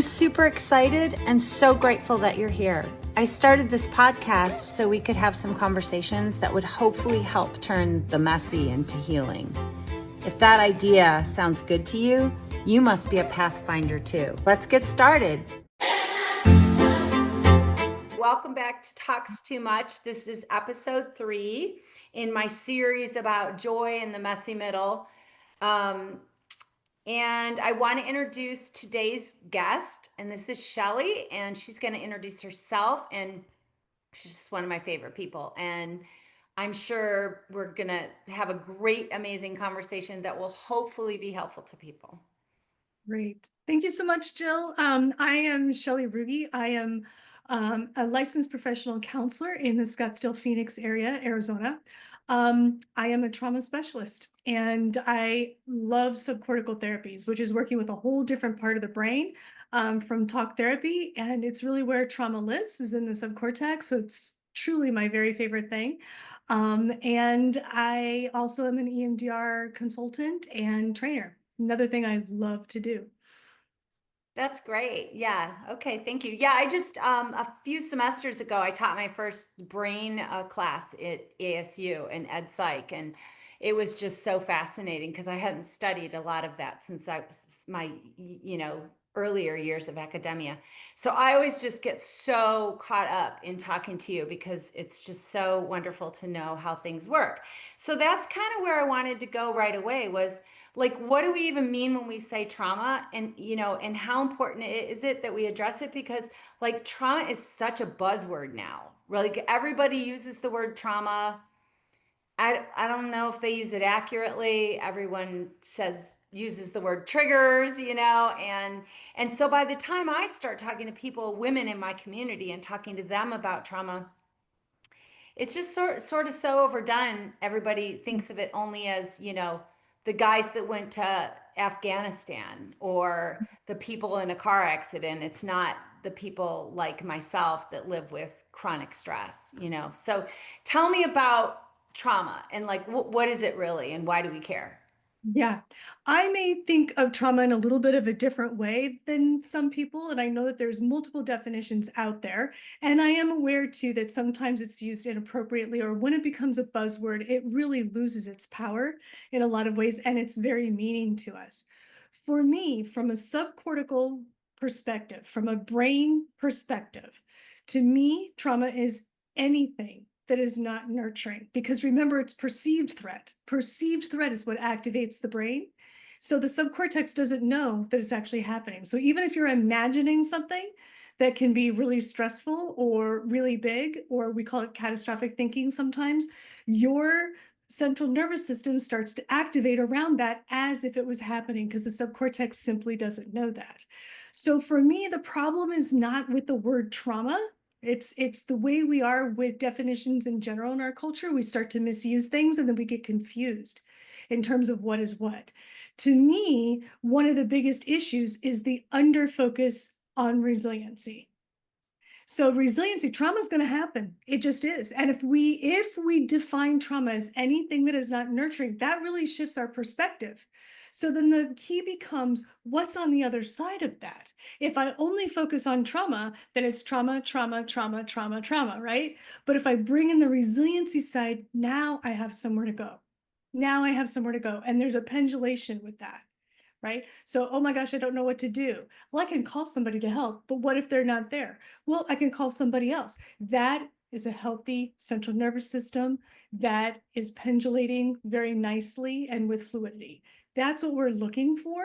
I'm super excited and so grateful that you're here. I started this podcast so we could have some conversations that would hopefully help turn the messy into healing. If that idea sounds good to you, you must be a pathfinder too. Let's get started. Welcome back to Talks Too Much. This is episode 3 in my series about joy in the messy middle. And I want to introduce today's guest, and this is Shellie, and she's going to introduce herself, and she's just one of my favorite people. And I'm sure we're going to have a great, amazing conversation that will hopefully be helpful to people. Great. Thank you so much, Jill. I am Shellie Ruge. I am a licensed professional counselor in the Scottsdale, Phoenix area, Arizona. I am a trauma specialist, and I love subcortical therapies, which is working with a whole different part of the brain from talk therapy. And it's really where trauma lives, is in the subcortex. So it's truly my very favorite thing. And I also am an EMDR consultant and trainer. Another thing I love to do. That's great. Yeah. Okay. Thank you. Yeah. I just, a few semesters ago, I taught my first brain class at ASU in Ed Psych. And it was just so fascinating because I hadn't studied a lot of that since I was my, earlier years of academia. So I always just get so caught up in talking to you because it's just so wonderful to know how things work. So that's kind of where I wanted to go right away was, like, what do we even mean when we say trauma? And and how important is it that we address it? Because like trauma is such a buzzword now. Like everybody uses the word trauma. I don't know if they use it accurately. Everyone uses the word triggers, and so by the time I start talking to people, women in my community, and talking to them about trauma, it's just sort of so overdone. Everybody thinks of it only as, the guys that went to Afghanistan or the people in a car accident. It's not the people like myself that live with chronic stress. So tell me about trauma and like, what is it really and why do we care? Yeah, I may think of trauma in a little bit of a different way than some people, and I know that there's multiple definitions out there. And I am aware too that sometimes it's used inappropriately, or when it becomes a buzzword, it really loses its power in a lot of ways, and it's very meaning to us. For me, from a subcortical perspective, from a brain perspective, to me, trauma is anything that is not nurturing, because remember, it's perceived threat. Perceived threat is what activates the brain. So the subcortex doesn't know that it's actually happening. So even if you're imagining something that can be really stressful or really big, or we call it catastrophic thinking sometimes, your central nervous system starts to activate around that as if it was happening, because the subcortex simply doesn't know that. So for me, the problem is not with the word trauma. It's the way we are with definitions in general in our culture. We start to misuse things and then we get confused in terms of what is what. To me, one of the biggest issues is the under focus on resiliency. So resiliency, trauma is going to happen. It just is. And if we define trauma as anything that is not nurturing, that really shifts our perspective. So then the key becomes what's on the other side of that. If I only focus on trauma, then it's trauma, trauma, trauma, trauma, trauma, right? But if I bring in the resiliency side, now I have somewhere to go. Now I have somewhere to go. And there's a pendulation with that. Right? So, oh my gosh, I don't know what to do. Well, I can call somebody to help, but what if they're not there? Well, I can call somebody else. That is a healthy central nervous system that is pendulating very nicely and with fluidity. That's what we're looking for.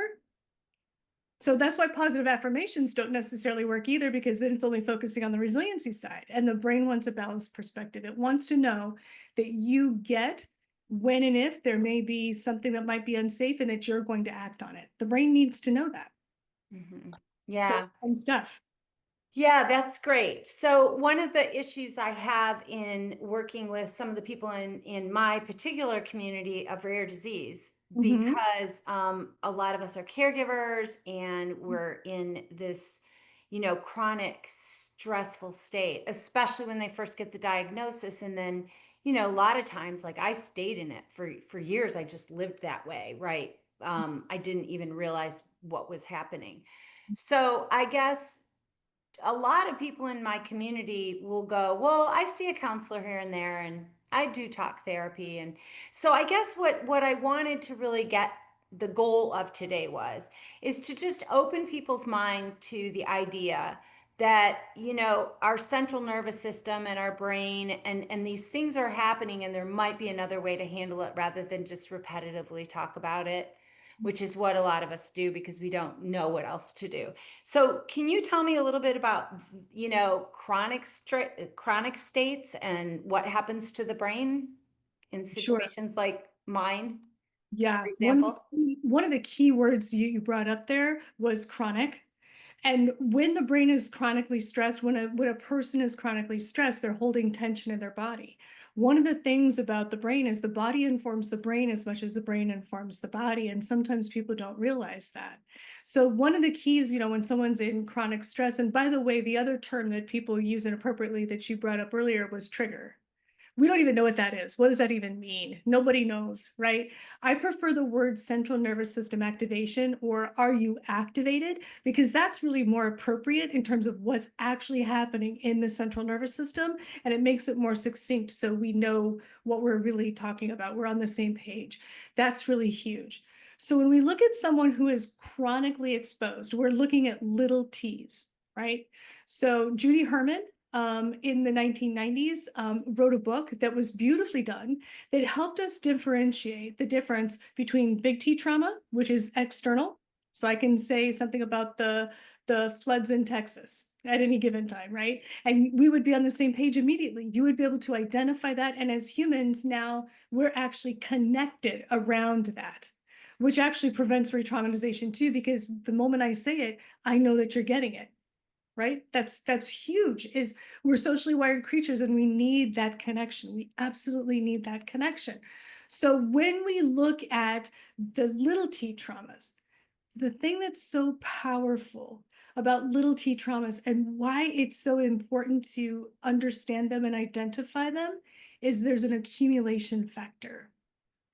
So that's why positive affirmations don't necessarily work either, because then it's only focusing on the resiliency side. And the brain wants a balanced perspective. It wants to know that you get when and if there may be something that might be unsafe and that you're going to act on it. The brain needs to know that. Mm-hmm. So, Yeah. and stuff. Yeah, that's great. So one of the issues I have in working with some of the people in my particular community of rare disease, Mhm. because a lot of us are caregivers and we're in this, chronic stressful state, especially when they first get the diagnosis. And then, a lot of times, like I stayed in it for years. I just lived that way, right? I didn't even realize what was happening. So I guess a lot of people in my community will go, well, I see a counselor here and there, and I do talk therapy. And so I guess what I wanted to really get the goal of today was is to just open people's mind to the idea that our central nervous system and our brain and these things are happening, and there might be another way to handle it rather than just repetitively talk about it, which is what a lot of us do because we don't know what else to do. So, can you tell me a little bit about, chronic states and what happens to the brain in Sure. situations like mine, Yeah, for example? one of the key words you brought up there was chronic. And when the brain is chronically stressed, when a person is chronically stressed, they're holding tension in their body. One of the things about the brain is the body informs the brain as much as the brain informs the body, and sometimes people don't realize that. So one of the keys, when someone's in chronic stress, and by the way, the other term that people use inappropriately that you brought up earlier was trigger. We don't even know what that is. What does that even mean? Nobody knows, right? I prefer the word central nervous system activation, or are you activated? Because that's really more appropriate in terms of what's actually happening in the central nervous system. And it makes it more succinct so we know what we're really talking about. We're on the same page. That's really huge. So when we look at someone who is chronically exposed, we're looking at little t's, right? So Judy Herman, in the 1990s, wrote a book that was beautifully done that helped us differentiate the difference between big T trauma, which is external. So I can say something about the floods in Texas at any given time, right? And we would be on the same page immediately. You would be able to identify that. And as humans now, we're actually connected around that, which actually prevents re-traumatization too, because the moment I say it, I know that you're getting it, right? That's huge. Is we're socially wired creatures and we need that connection. We absolutely need that connection. So when we look at the little t traumas, the thing that's so powerful about little t traumas and why it's so important to understand them and identify them is there's an accumulation factor,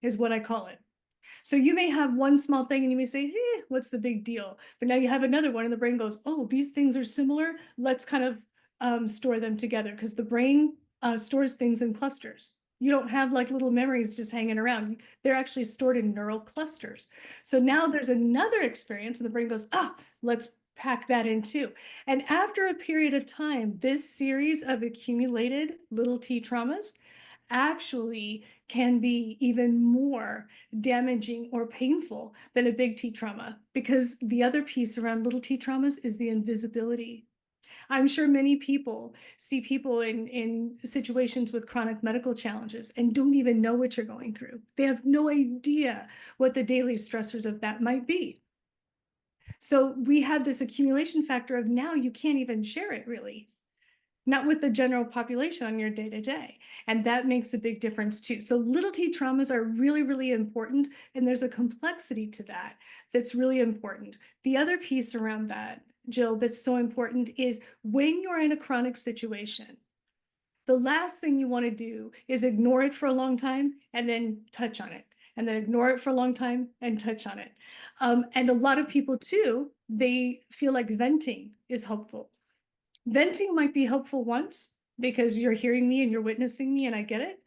is what I call it. So you may have one small thing and you may say, what's the big deal? But now you have another one and the brain goes, oh, these things are similar. Let's kind of store them together, because the brain stores things in clusters. You don't have like little memories just hanging around. They're actually stored in neural clusters. So now there's another experience and the brain goes, let's pack that in too. And after a period of time, this series of accumulated little t traumas actually can be even more damaging or painful than a big T trauma, because the other piece around little T traumas is the invisibility. I'm sure many people see people in situations with chronic medical challenges and don't even know what you're going through. They have no idea what the daily stressors of that might be. So we had this accumulation factor of now you can't even share it really, not with the general population on your day to day. And that makes a big difference too. So little t traumas are really, really important. And there's a complexity to that that's really important. The other piece around that, Jill, that's so important is when you're in a chronic situation, the last thing you want to do is ignore it for a long time and then touch on it. And then ignore it for a long time and touch on it. And a lot of people too, they feel like venting is helpful. Venting might be helpful once because you're hearing me and you're witnessing me and I get it.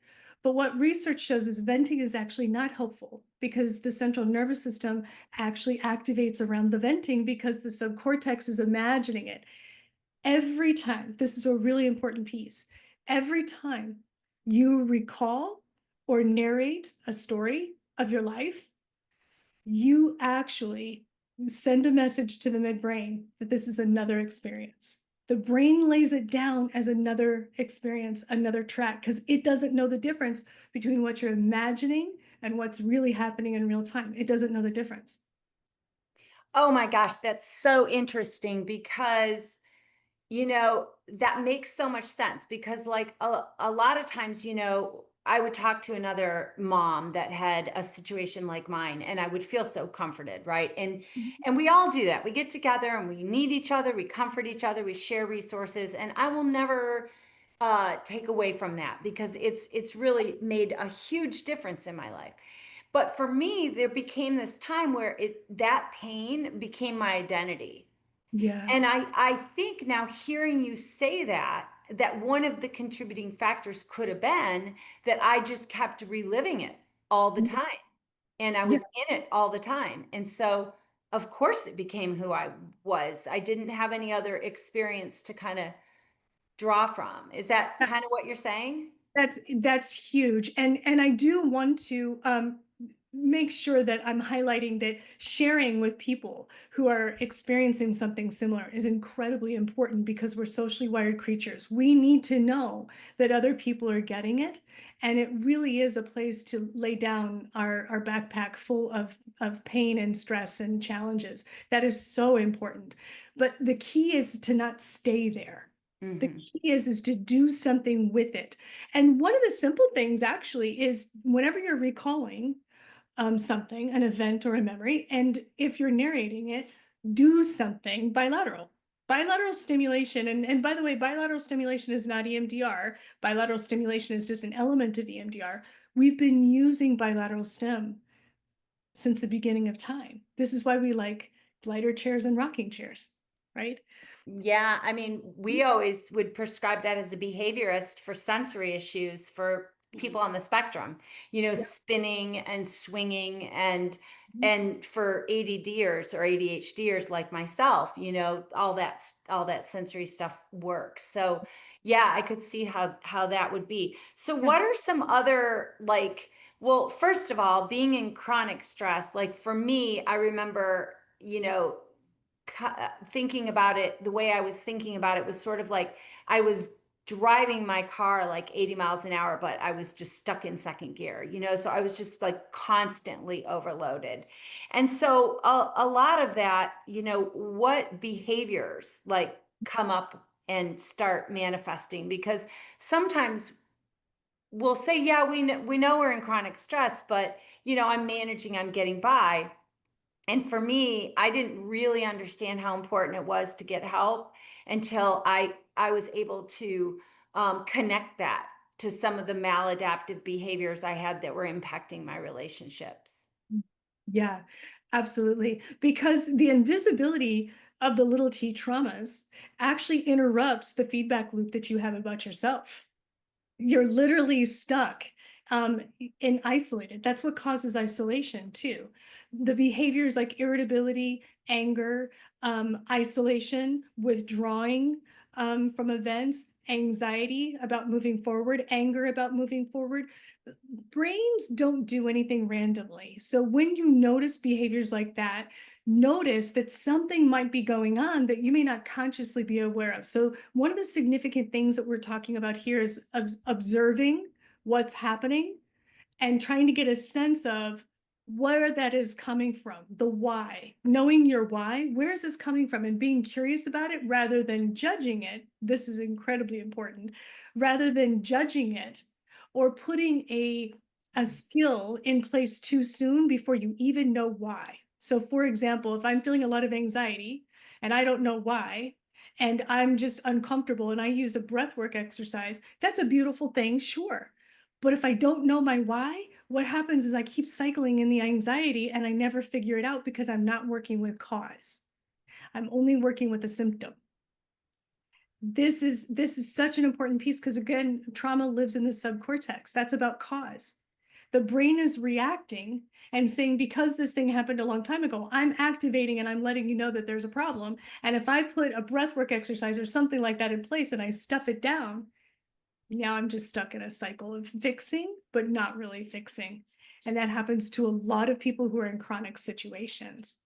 But what research shows is venting is actually not helpful, because the central nervous system actually activates around the venting because the subcortex is imagining it. Every time, this is a really important piece, every time you recall or narrate a story of your life, you actually send a message to the midbrain that this is another experience. The brain lays it down as another experience, another track, because it doesn't know the difference between what you're imagining and what's really happening in real time. It doesn't know the difference. Oh my gosh, that's so interesting because that makes so much sense because like a lot of times, I would talk to another mom that had a situation like mine and I would feel so comforted, right? And we all do that. We get together and we need each other, we comfort each other, we share resources, and I will never take away from that because it's really made a huge difference in my life. But for me, there became this time where that pain became my identity. Yeah. And I think now hearing you say that, that one of the contributing factors could have been that I just kept reliving it all the time. And I Yeah. was in it all the time. And so, of course, it became who I was. I didn't have any other experience to kind of draw from. Is that kind of what you're saying? That's huge. And I do want to make sure that I'm highlighting that sharing with people who are experiencing something similar is incredibly important because we're socially wired creatures. We need to know that other people are getting it. And it really is a place to lay down our backpack full of pain and stress and challenges. That is so important. But the key is to not stay there. The Hmm. key is to do something with it. And one of the simple things actually is whenever you're recalling something, an event or a memory, and if you're narrating it, do something bilateral. Bilateral stimulation, and by the way, bilateral stimulation is not EMDR. Bilateral stimulation is just an element of EMDR. We've been using bilateral stim since the beginning of time. This is why we like glider chairs and rocking chairs, right? Yeah, I mean, we always would prescribe that as a behaviorist for sensory issues for people on the spectrum, Yeah. spinning and swinging and for ADDers or ADHDers like myself, all that sensory stuff works. So, yeah, I could see how that would be. So, Yeah. what are some other like well, first of all, being in chronic stress, like for me, I remember, thinking about it, the way I was thinking about it was sort of like I was driving my car like 80 miles an hour, but I was just stuck in second gear, so I was just like constantly overloaded. And so a lot of that, what behaviors like come up and start manifesting because sometimes we'll say, yeah, we know we're in chronic stress, but I'm managing, I'm getting by. And for me, I didn't really understand how important it was to get help until I was able to connect that to some of the maladaptive behaviors I had that were impacting my relationships. Yeah, absolutely. Because the invisibility of the little t traumas actually interrupts the feedback loop that you have about yourself. You're literally stuck and isolated. That's what causes isolation too. The behaviors like irritability, anger, isolation, withdrawing from events, anxiety about moving forward, anger about moving forward. Brains don't do anything randomly. So when you notice behaviors like that, notice that something might be going on that you may not consciously be aware of. So one of the significant things that we're talking about here is observing what's happening and trying to get a sense of where that is coming from, the why, knowing your why, where is this coming from, and being curious about it rather than judging it. This is incredibly important. Rather than judging it or putting a skill in place too soon before you even know why. So, for example, if I'm feeling a lot of anxiety and I don't know why, and I'm just uncomfortable and I use a breathwork exercise, that's a beautiful thing, sure. But if I don't know my why, what happens is I keep cycling in the anxiety and I never figure it out because I'm not working with cause. I'm only working with a symptom. This is such an important piece because again, trauma lives in the subcortex. That's about cause. The brain is reacting and saying, because this thing happened a long time ago, I'm activating and I'm letting you know that there's a problem. And if I put a breathwork exercise or something like that in place and I stuff it down, now I'm just stuck in a cycle of fixing, but not really fixing. And that happens to a lot of people who are in chronic situations.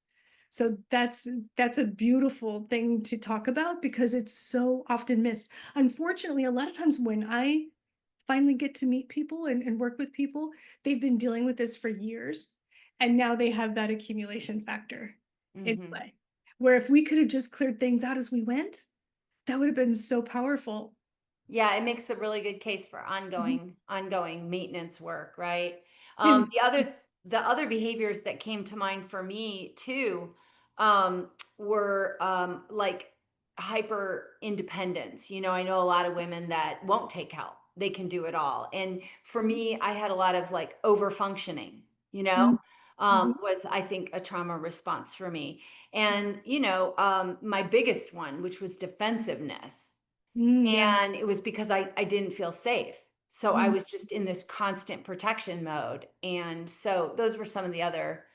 So that's a beautiful thing to talk about because it's so often missed. Unfortunately, a lot of times when I finally get to meet people and work with people, they've been dealing with this for years. And now they have that accumulation factor in Hmm. play. Where if we could have just cleared things out as we went, that would have been so powerful. Yeah, it makes a really good case for Mhm. ongoing maintenance work, right? And The other behaviors that came to mind for me too were like hyper independence. I know a lot of women that won't take help. They can do it all. And for me, I had a lot of like over functioning, you know? Mhm. was, I think, a trauma response for me. And, you know, my biggest one, which was defensiveness. Yeah. And it was because I didn't feel safe. So I Mm. was just in this constant protection mode. And so those were some of the other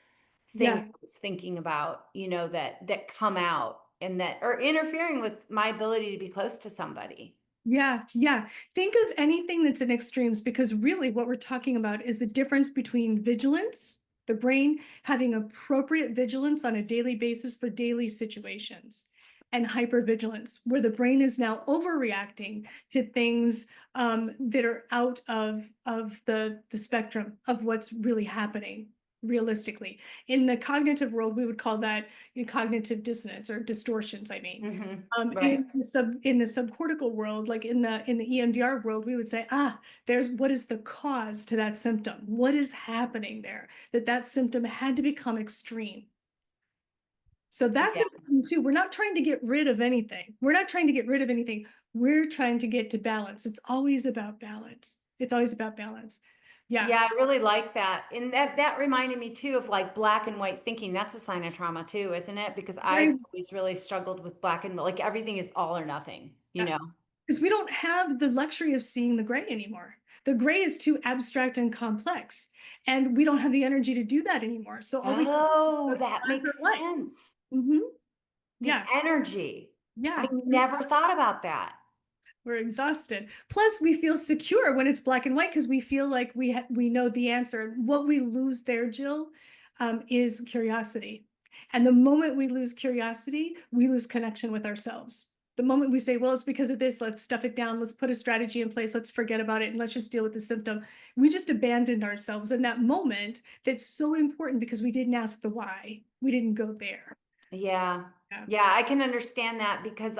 things Yeah. I was thinking about, you know, that come out and that are interfering with my ability to be close to somebody. Yeah, yeah. Think of anything that's in extremes because really what we're talking about is the difference between vigilance, the brain having appropriate vigilance on a daily basis for daily situations, and hypervigilance, where the brain is now overreacting to things that are out of the spectrum of what's really happening realistically. In the cognitive world, we would call that cognitive dissonance or distortions, I mean. Right. In the subcortical world, like in the EMDR world, we would say, ah, there's what is the cause to that symptom? What is happening there that that symptom had to become extreme? So that's Yeah. important too. We're not trying to get rid of anything. We're not trying to get rid of anything. We're trying to get to balance. It's always about balance. It's always about balance. Yeah. Yeah, I really like that. And that reminded me too of like black and white thinking. That's a sign of trauma too, isn't it? Because I've Very, always really struggled with black and like everything is all or nothing, you yeah. know? Because we don't have the luxury of seeing the gray anymore. The gray is too abstract and complex, and we don't have the energy to do that anymore. So all we can do Oh, is that black or makes white. sense. Hmm. The Yeah, energy. I yeah. never thought about that. We're exhausted. Plus, we feel secure when it's black and white because we feel like we know the answer. What we lose there, Jill, is curiosity. And the moment we lose curiosity, we lose connection with ourselves. The moment we say, "Well, it's because of this. Let's stuff it down. Let's put a strategy in place. Let's forget about it, and let's just deal with the symptom." We just abandoned ourselves in that moment. That's so important because we didn't ask the why. We didn't go there. Yeah. Yeah. Yeah, I can understand that because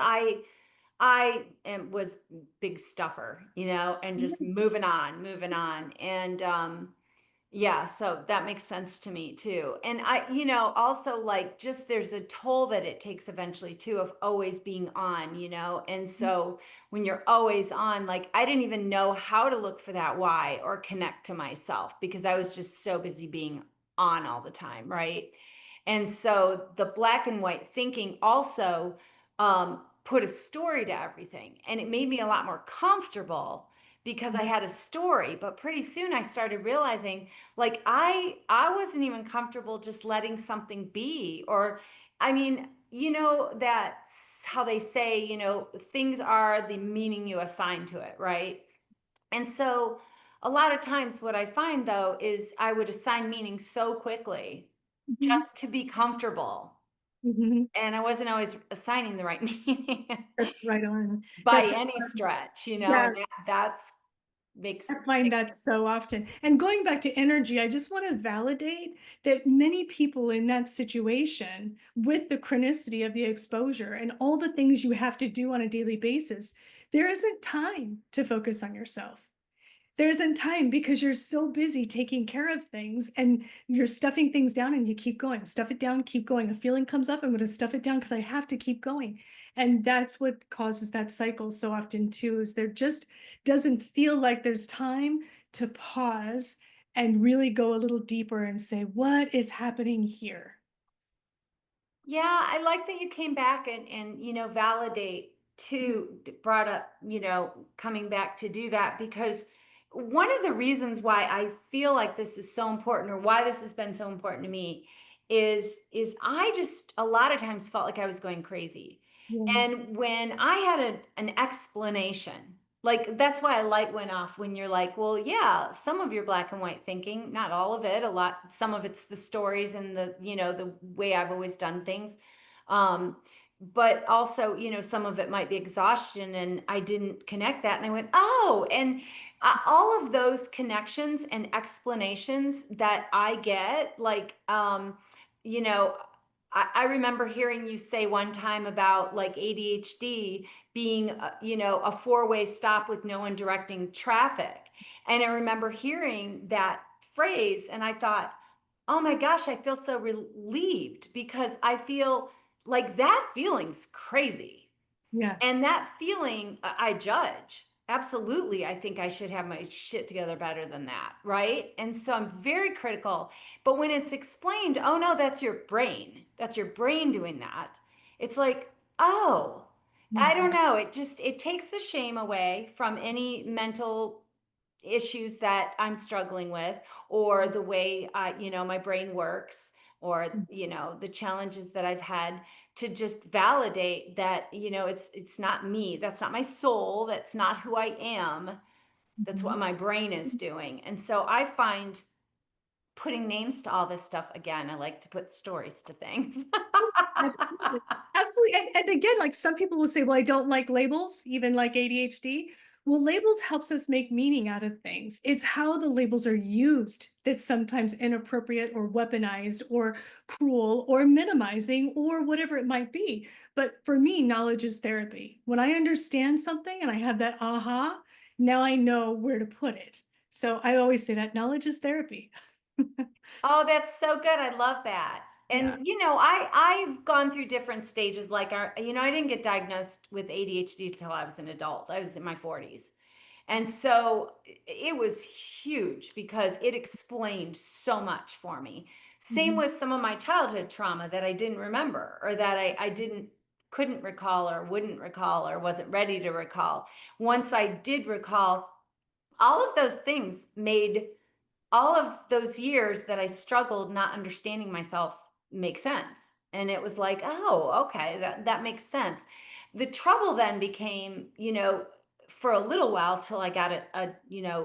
was big stuffer, you know, and just moving on, moving on. And yeah, so that makes sense to me too. And I, you know, also like just there's a toll that it takes eventually too of always being on, you know. And so when you're always on, like I didn't even know how to look for that why or connect to myself because I was just so busy being on all the time, right? And so the black and white thinking also put a story to everything. And it made me a lot more comfortable because I had a story. But pretty soon I started realizing like I wasn't even comfortable just letting something be. Or I mean, you know, that's how they say, you know, things are the meaning you assign to it, right? And so a lot of times what I find though is I would assign meaning so quickly Mhm. just to be comfortable. Mhm. And I wasn't always assigning the right meaning That's right on. by That's any stretch, you know, yeah. and that's makes I find makes that so often. And going back to energy, I just want to validate that many people in that situation, with the chronicity of the exposure and all the things you have to do on a daily basis, there isn't time to focus on yourself. There isn't time because you're so busy taking care of things and you're stuffing things down and you keep going, stuff it down, keep going. A feeling comes up, I'm going to stuff it down because I have to keep going. And that's what causes that cycle so often too, is there just doesn't feel like there's time to pause and really go a little deeper and say, what is happening here? Yeah, I like that you came back and you know validate too brought up, you know, coming back to do that because one of the reasons why I feel like this is so important or why this has been so important to me is I just a lot of times felt like I was going crazy. Yeah. And when I had an explanation, like that's why a light went off when you're like, well, yeah, some of your black and white thinking, not all of it, a lot, some of it's the stories and the, you know, the way I've always done things. Um, but also, you know, some of it might be exhaustion and I didn't connect that. And I went, oh, and all of those connections and explanations that I get, like, you know, I remember hearing you say one time about like ADHD being, you know, a four-way stop with no one directing traffic. And I remember hearing that phrase and I thought, oh my gosh, I feel so relieved because I feel like that feeling's crazy. Yeah. And that feeling I judge. absolutely, I think I should have my shit together better than that, right? And so I'm very critical. But when it's explained, oh no, that's your brain. That's your brain doing that. It's like, oh, I don't Mhm. know. It takes the shame away from any mental issues that I'm struggling with, or the way my brain works, or, the challenges that I've had, to just validate that, it's not me. That's not my soul. That's not who I am. That's what Mhm. my brain is doing. And so I find putting names to all this stuff, again, I like to put stories to things. Absolutely. Absolutely. And again, like some people will say, well, I don't like labels, even like ADHD. Well, labels helps us make meaning out of things. It's how the labels are used that's sometimes inappropriate or weaponized or cruel or minimizing or whatever it might be. But for me, knowledge is therapy. When I understand something and I have that aha, now I know where to put it. So I always say that knowledge is therapy. Oh, that's so good. I love that. Yeah. And I've gone through different stages. Like, I didn't get diagnosed with ADHD until I was an adult. I was in my 40s. And so it was huge because it explained so much for me. Same Mhm. with some of my childhood trauma that I didn't remember, or that I couldn't recall, or wouldn't recall, or wasn't ready to recall. Once I did recall, all of those things made all of those years that I struggled not understanding myself make sense. And it was like, oh, okay, that makes sense. The trouble then became, for a little while till I got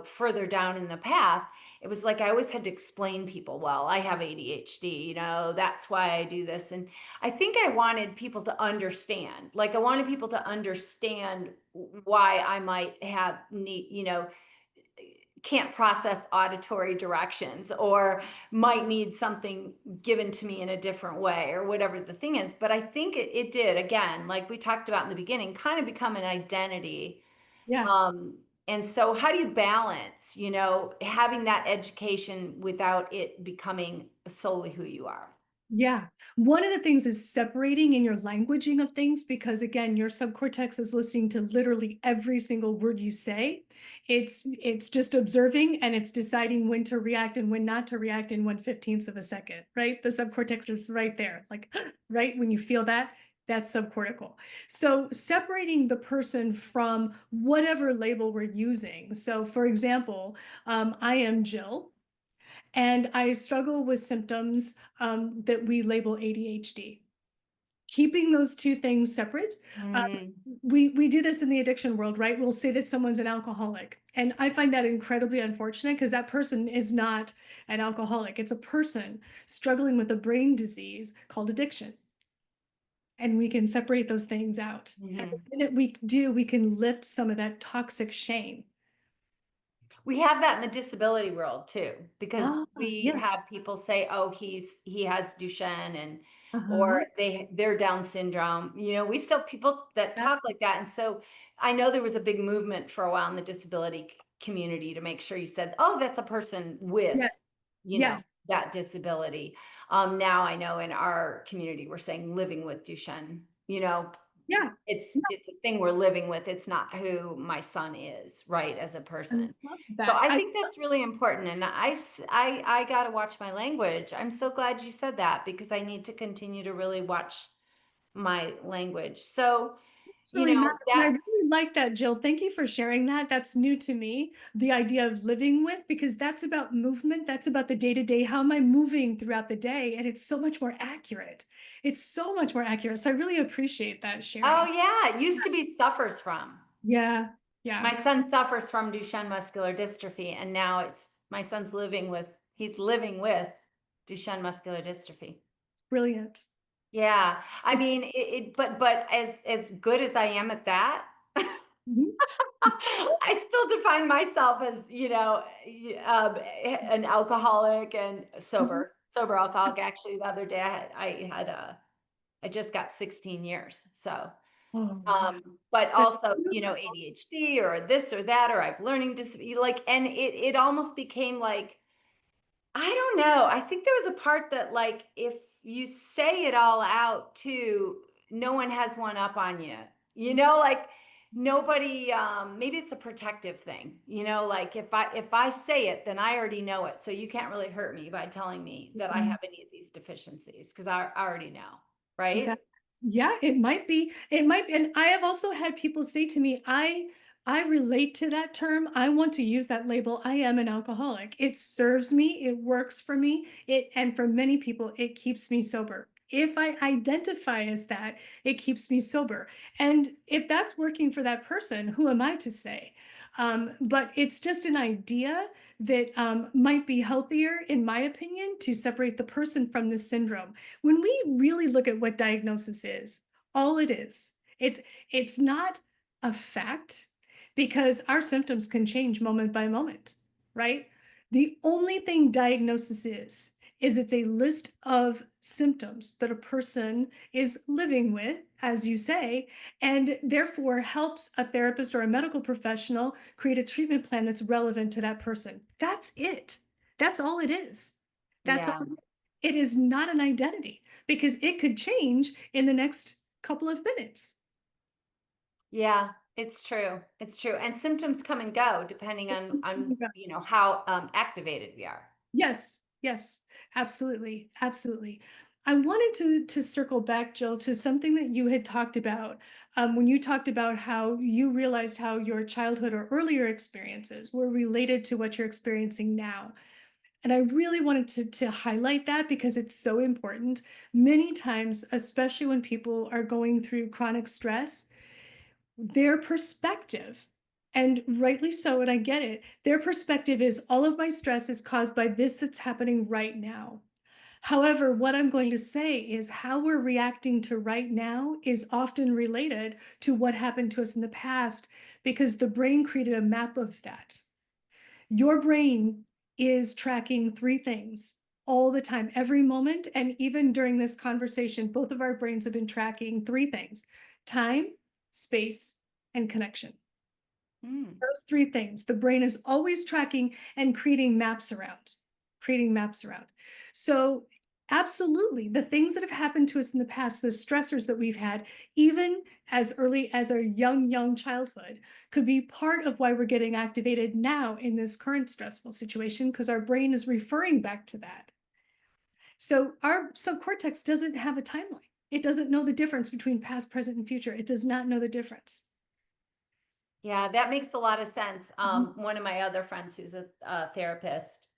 further down in the path, it was like I always had to explain people, well, I have ADHD, that's why I do this. And I think I wanted people to understand, like I wanted people to understand why I might have need, can't process auditory directions, or might need something given to me in a different way, or whatever the thing is. But I think it did, again, like we talked about in the beginning, kind of become an identity. Yeah. um, and so how do you balance, having that education without it becoming solely who you are? Yeah. One of the things is separating in your languaging of things because again, your subcortex is listening to literally every single word you say. It's just observing and it's deciding when to react and when not to react in 1/15th of a second, right? The subcortex is right there. Like right when you feel that, that's subcortical. So separating the person from whatever label we're using. So for example, I am Jill and I struggle with symptoms that we label ADHD. Keeping those two things separate. Mm. We do this in the addiction world, right? We'll say that someone's an alcoholic, and I find that incredibly unfortunate because that person is not an alcoholic. It's a person struggling with a brain disease called addiction, and we can separate those things out. And the Mhm. minute we do, we can lift some of that toxic shame. We have that in the disability world too, because Ah, we have yes. people say, "Oh, he has Duchenne," and or Uh-huh. they're Down syndrome. We still have people that That, talk like that, and so I know there was a big movement for a while in the disability community to make sure you said, "Oh, that's a person with," yes. you know, Yes. that disability. Now I know in our community we're saying living with Duchenne. Yeah. It's a thing we're living with. It's not who my son is, right, as a I person. love So that. I I think that's really important. And I got to watch my language. I'm so glad you said that, because I need to continue to really watch my language. So, it's really matter. And I that's, really like that, Jill. Thank you for sharing that. That's new to me, the idea of living with, because that's about movement. That's about the day to day. How am I moving throughout the day? And it's so much more accurate. It's so much more accurate. So I really appreciate that oh sharing. yeah, it used to be suffers from. Yeah. Yeah. My son suffers from Duchenne muscular dystrophy, and now my son's he's living with Duchenne muscular dystrophy. It's brilliant. Yeah. I It's mean, but as good as I am at that, mhm, I still define myself as, an alcoholic and mhm. sober alcoholic. Actually, the other day I just got 16 years. So, Oh, wow. but That's also, beautiful. ADHD or this or that, or I've learning disability, like, and it almost became like, I don't know. I think there was a part that, like, if you say it all out too, no one has one up on you. Like, nobody, maybe it's a protective thing, like if I say it, then I already know it. So you can't really hurt me by telling me that I Mm. have any of these deficiencies because I already know, right? That, yeah, it might be. It might be. And I have also had people say to me, I relate to that term. I want to use that label. I am an alcoholic. It serves me, it works for me. And for many people, it keeps me sober. If I identify as that, it keeps me sober. And if that's working for that person, who am I to say? But it's just an idea that might be healthier, in my opinion, to separate the person from this syndrome. When we really look at what diagnosis is, all it is, it's not a fact, because our symptoms can change moment by moment, right? The only thing diagnosis is it's a list of symptoms that a person is living with, as you say, and therefore helps a therapist or a medical professional create a treatment plan that's relevant to that person. That's it. That's all it is. That's all. Yeah. It is not an identity, because it could change in the next couple of minutes. Yeah, it's true. It's true. And symptoms come and go depending on how activated we are. Yes, yes, absolutely, absolutely. I wanted to circle back, Jill, to something that you had talked about when you talked about how you realized how your childhood or earlier experiences were related to what you're experiencing now. And I really wanted to highlight that because it's so important. Many times, especially when people are going through chronic stress, their perspective, and rightly so, and I get it, their perspective is all of my stress is caused by this that's happening right now. However, what I'm going to say is how we're reacting to right now is often related to what happened to us in the past, because the brain created a map of that. Your brain is tracking three things all the time, every moment. And even during this conversation, both of our brains have been tracking three things: time, space, and connection. Mm. Those three things the brain is always tracking and creating maps around. So absolutely, the things that have happened to us in the past, the stressors that we've had, even as early as our young childhood, could be part of why we're getting activated now in this current stressful situation, because our brain is referring back to that. So our subcortex doesn't have a timeline. It doesn't know the difference between past, present, and future. It does not know the difference. Yeah, that makes a lot of sense. Mhm. One of my other friends who's a therapist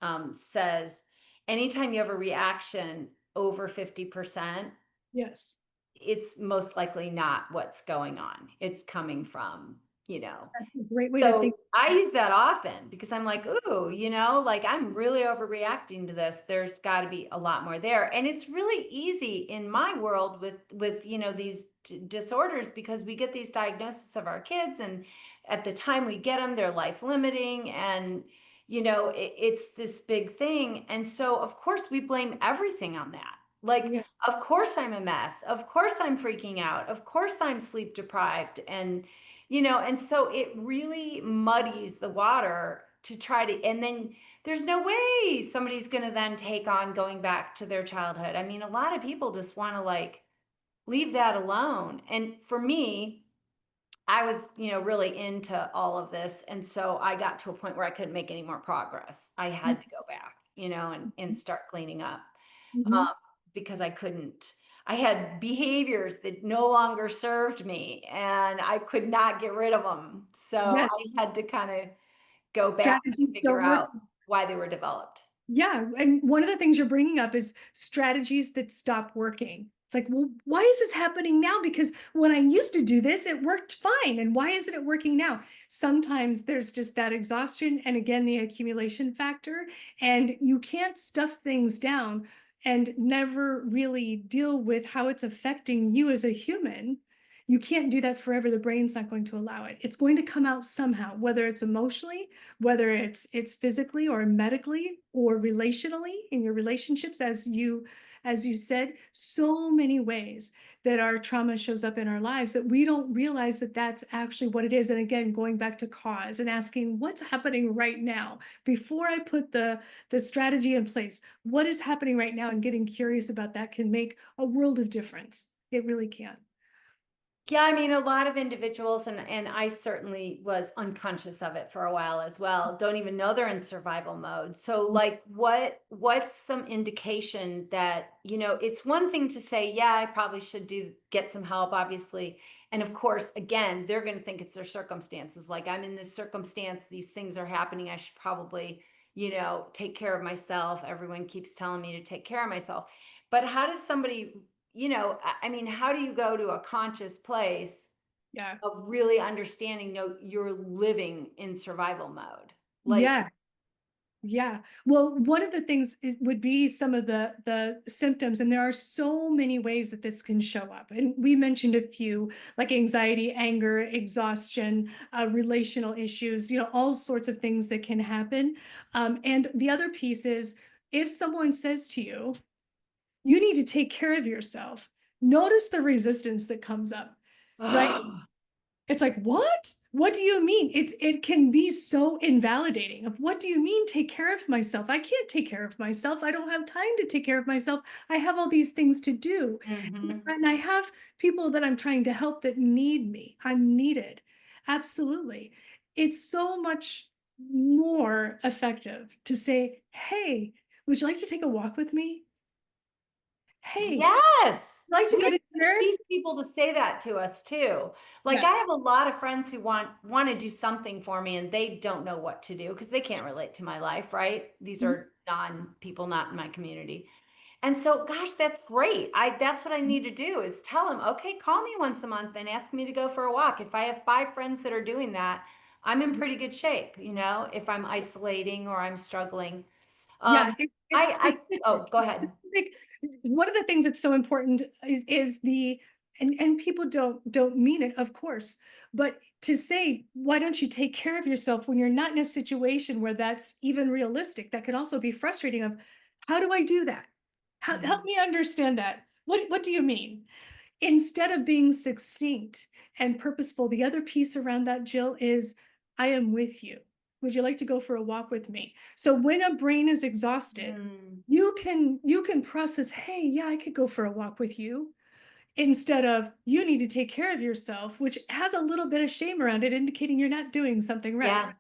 says anytime you have a reaction over 50%, Yes, it's most likely not what's going on. It's coming from, you know, that's a great way to think. so I use that often because I'm like, ooh, like I'm really overreacting to this. There's got to be a lot more there. And it's really easy in my world with these disorders because we get these diagnoses of our kids and at the time we get them, they're life limiting and it's this big thing. And so of course we blame everything on that. Like, Yes. of course I'm a mess. Of course I'm freaking out. Of course I'm sleep deprived and so it really muddies the water to try to, and then there's no way somebody's going to then take on going back to their childhood. I mean, a lot of people just want to like leave that alone. And for me, I was really into all of this. And so I got to a point where I couldn't make any more progress. I had to go back and start cleaning up um, Mhm. because I couldn't. I had behaviors that no longer served me and I could not get rid of them. So Yes, I had to kind of go back to strategies figure don't work. out why they were developed. Yeah, and one of the things you're bringing up is strategies that stop working. It's like, well, why is this happening now? Because when I used to do this, it worked fine. And why isn't it working now? Sometimes there's just that exhaustion and again, the accumulation factor. And you can't stuff things down and never really deal with how it's affecting you as a human. You can't do that forever. The brain's not going to allow it. It's going to come out somehow, whether it's emotionally, whether it's physically or medically or relationally in your relationships, as you said, so many ways that our trauma shows up in our lives that we don't realize that that's actually what it is. And again, going back to cause and asking what's happening right now before I put the strategy in place, what is happening right now, and getting curious about that can make a world of difference. It really can. Yeah, I mean, a lot of individuals, and I certainly was unconscious of it for a while as well, don't even know they're in survival mode. So like what's some indication that, it's one thing to say, yeah, I probably should get some help, obviously. And of course, again, they're going to think it's their circumstances. Like I'm in this circumstance, these things are happening. I should probably, take care of myself. Everyone keeps telling me to take care of myself. But how does somebody I mean, how do you go to a conscious place Yeah. of really understanding, no, you're living in survival mode? Like, Yeah. Yeah. Well, one of the things it would be some of the symptoms, and there are so many ways that this can show up. And we mentioned a few, like anxiety, anger, exhaustion, relational issues, all sorts of things that can happen. And the other piece is if someone says to you, you need to take care of yourself, notice the resistance that comes up, right? oh, It's like, what? What do you mean? It can be so invalidating of what do you mean take care of myself? I can't take care of myself. I don't have time to take care of myself. I have all these things to do. mhm. And I have people that I'm trying to help that need me. I'm needed. Absolutely. It's so much more effective to say, hey, would you like to take a walk with me? Hey, Yes. like to We go have to to dinner? teach people to say that to us too. Like I Yes. have a lot of friends who want to do something for me and they don't know what to do because they can't relate to my life, right? These Mhm. are non-people not in my community. And so, gosh, that's great. That's what I need to do is tell them, okay, call me once a month and ask me to go for a walk. If I have 5 friends that are doing that, I'm in pretty good shape, if I'm isolating or I'm struggling. Yeah, Um, it's oh, specific. go It's ahead. specific. One of the things that's so important is the and people don't mean it, of course, but to say, why don't you take care of yourself when you're not in a situation where that's even realistic? That can also be frustrating of how do I do that? How, help Mhm. me understand that. What do you mean? Instead of being succinct and purposeful, the other piece around that, Jill, is I am with you. Would you like to go for a walk with me? So when a brain is exhausted, Mm. you can process, hey, yeah, I could go for a walk with you, instead of you need to take care of yourself, which has a little bit of shame around it, indicating you're not doing something right. Yeah,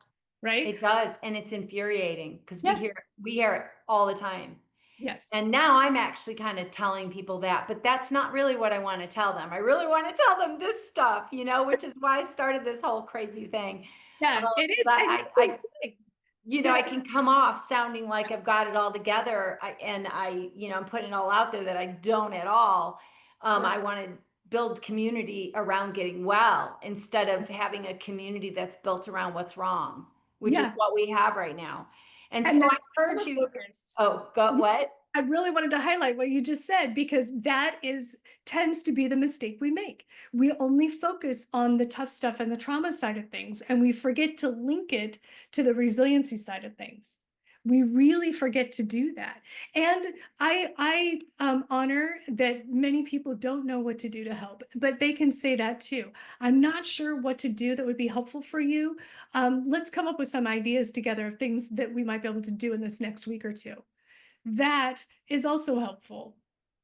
Right? it does. And it's infuriating because we Yes. hear we hear it all the time. Yes. And now I'm actually kind of telling people that, but that's not really what I want to tell them. I really want to tell them this stuff, which is why I started this whole crazy thing. Yeah, it 'Cause is. And you can say, yeah, I can come off sounding like I've got it all together. I'm putting it all out there that I don't at all. right. I want to build community around getting well instead of having a community that's built around what's wrong, which is Yeah. what we have right now. And so And I that's heard trauma you. focused. Oh, go what? I really wanted to highlight what you just said because that is tends to be the mistake we make. We only focus on the tough stuff and the trauma side of things, and we forget to link it to the resiliency side of things. We really forget to do that. And I honor that many people don't know what to do to help, but they can say that too. I'm not sure what to do that would be helpful for you. Let's come up with some ideas together of things that we might be able to do in this next week or two. That is also helpful.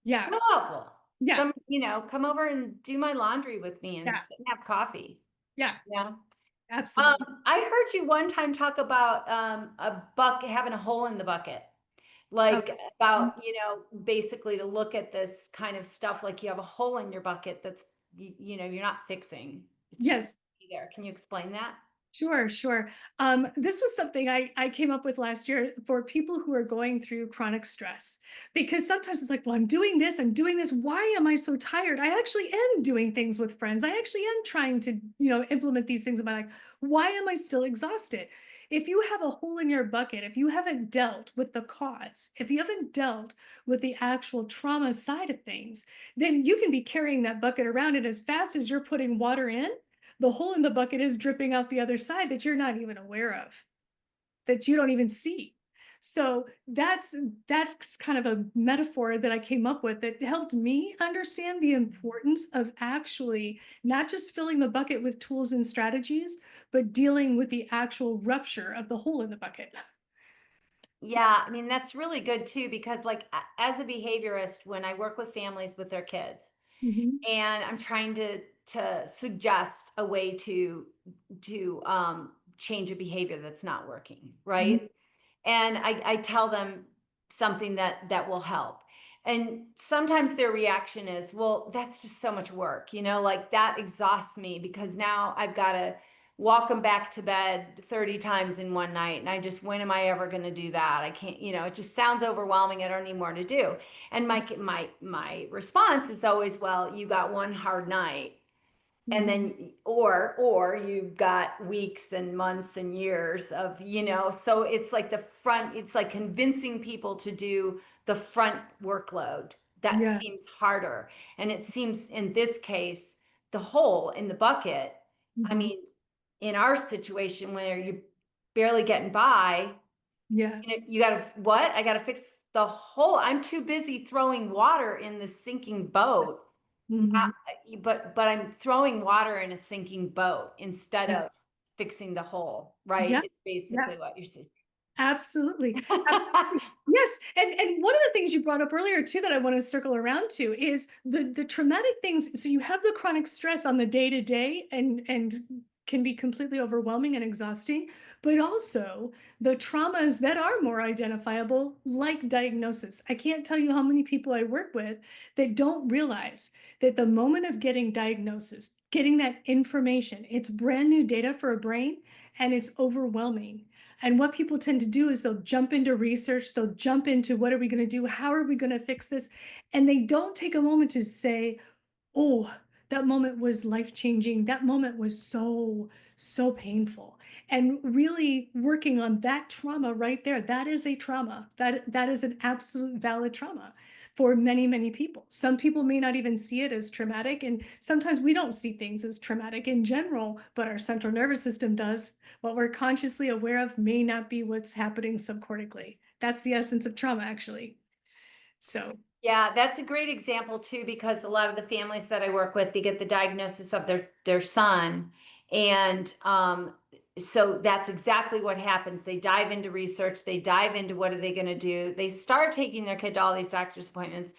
Yeah, So helpful. yeah, Come over and do my laundry with me and yeah, sit and have coffee. yeah, Yeah. absolutely. I heard you one time talk about having a hole in the bucket. Oh, Like mm, about, basically to look at this kind of stuff like you have a hole in your bucket that's you're not fixing. It's just yes. there. Can you explain that? Sure, sure. This was something I came up with last year for people who are going through chronic stress. Because sometimes it's like, well, I'm doing this, I'm doing this. Why am I so tired? I actually am doing things with friends. I actually am trying to, implement these things in my life. Why am I still exhausted? If you have a hole in your bucket, if you haven't dealt with the cause, if you haven't dealt with the actual trauma side of things, then you can be carrying that bucket around, and as fast as you're putting water in, the hole in the bucket is dripping out the other side that you're not even aware of, that you don't even see. So that's kind of a metaphor that I came up with that helped me understand the importance of actually not just filling the bucket with tools and strategies, but dealing with the actual rupture of the hole in the bucket. Yeah, I mean that's really good too because like as a behaviorist when I work with families with their kids Mhm. and I'm trying to to suggest a way to change a behavior that's not working, Mhm. right? And I tell them something that will help. And sometimes their reaction is, well, that's just so much work, like that exhausts me because now I've got to walk them back to bed 30 times in one night. And I just, when am I ever going to do that? I can't, it just sounds overwhelming. I don't need more to do. And my response is always, well, you got one hard night, and Mhm. then or you've got weeks and months and years of, so it's like it's like convincing people to do the front workload that Yeah. seems harder. And it seems in this case, the hole in the bucket, I Mhm. mean, in our situation where you're barely getting by, Yeah. you gotta, what, I gotta fix the hole. I'm too busy throwing water in the sinking boat. Mhm. But I'm throwing water in a sinking boat instead Yeah. of fixing the hole, right? Yeah. It's Yeah. basically what you're saying. Absolutely. Absolutely. Yes. And one of the things you brought up earlier too that I want to circle around to is the traumatic things. So you have the chronic stress on the day to day and can be completely overwhelming and exhausting, but also the traumas that are more identifiable, like diagnosis. I can't tell you how many people I work with that don't realize that the moment of getting diagnosis, getting that information, it's brand new data for a brain and it's overwhelming. And what people tend to do is they'll jump into research, they'll jump into what are we going to do? How are we going to fix this? And they don't take a moment to say, oh, that moment was life changing. That moment was so, so painful. And really working on that trauma right there, that is a trauma. That is an absolute valid trauma for many, many people. Some people may not even see it as traumatic. And sometimes we don't see things as traumatic in general, but our central nervous system does. What we're consciously aware of may not be what's happening subcortically. That's the essence of trauma, actually. So, Yeah, that's a great example too, because a lot of the families that I work with, they get the diagnosis of their son. And so that's exactly what happens. They dive into research, they dive into what are they going to do. They start taking their kid to all these doctor's appointments.